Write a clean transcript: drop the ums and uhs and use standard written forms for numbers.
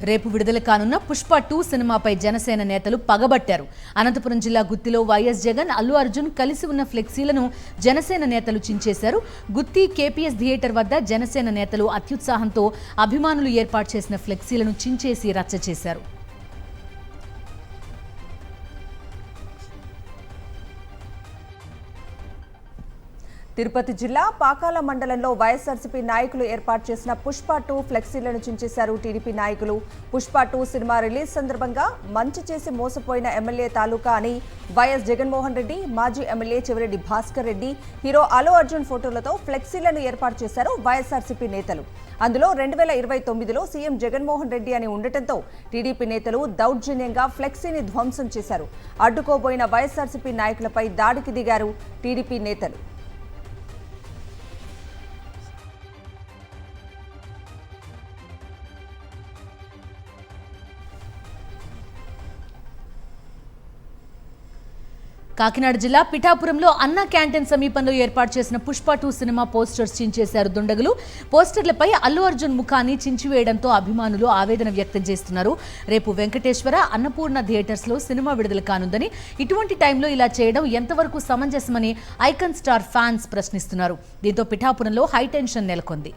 రేపు విడుదల కానున్న పుష్ప 2 సినిమాపై జనసేన నేతలు పగబట్టారు. అనంతపురం జిల్లా గుత్తిలో వైఎస్ జగన్, అల్లు అర్జున్ కలిసి ఉన్న ఫ్లెక్సీలను జనసేన నేతలు చించేశారు. గుత్తి కేపీఎస్ థియేటర్ వద్ద జనసేన నేతలు అత్యుత్సాహంతో అభిమానులు ఏర్పాటు చేసిన ఫ్లెక్సీలను చించేసి రచ్చ చేశారు. తిరుపతి జిల్లా పాకాల మండలంలో వైఎస్ఆర్సీపీ నాయకులు ఏర్పాటు చేసిన పుష్ప 2 ఫ్లెక్సీలను చించేశారు టీడీపీ నాయకులు. పుష్ప 2 సినిమా రిలీజ్ సందర్భంగా మంచి చేసి మోసపోయిన ఎమ్మెల్యే తాలూకా అని వైఎస్ జగన్మోహన్ రెడ్డి, మాజీ ఎమ్మెల్యే చెవిరెడ్డి భాస్కర్ రెడ్డి, హీరో అల్లు అర్జున్ ఫోటోలతో ఫ్లెక్సీలను ఏర్పాటు చేశారు వైఎస్ఆర్సీపీ నేతలు. అందులో 2029లో సీఎం జగన్మోహన్ రెడ్డి అని ఉండటంతో టీడీపీ నేతలు దౌర్జన్యంగా ఫ్లెక్సీని ధ్వంసం చేశారు. అడ్డుకోబోయిన వైఎస్ఆర్సీపీ నాయకులపై దాడికి దిగారు టీడీపీ నేతలు. కాకినాడ జిల్లా పిఠాపురంలో అన్నా క్యాంటీన్ సమీపంలో ఏర్పాటు చేసిన పుష్ప 2 సినిమా పోస్టర్స్ చించేశారు దుండగులు. పోస్టర్లపై అల్లు అర్జున్ ముఖాన్ని చించివేయడంతో అభిమానులు ఆవేదన వ్యక్తం చేస్తున్నారు. రేపు వెంకటేశ్వర, అన్నపూర్ణ థియేటర్స్లో సినిమా విడుదల కానుందని, ఇటువంటి టైంలో ఇలా చేయడం ఎంతవరకు సమంజసమని ఐకాన్ స్టార్ ఫ్యాన్స్ ప్రశ్నిస్తున్నారు. దీంతో పిఠాపురంలో హైటెన్షన్ నెలకొంది.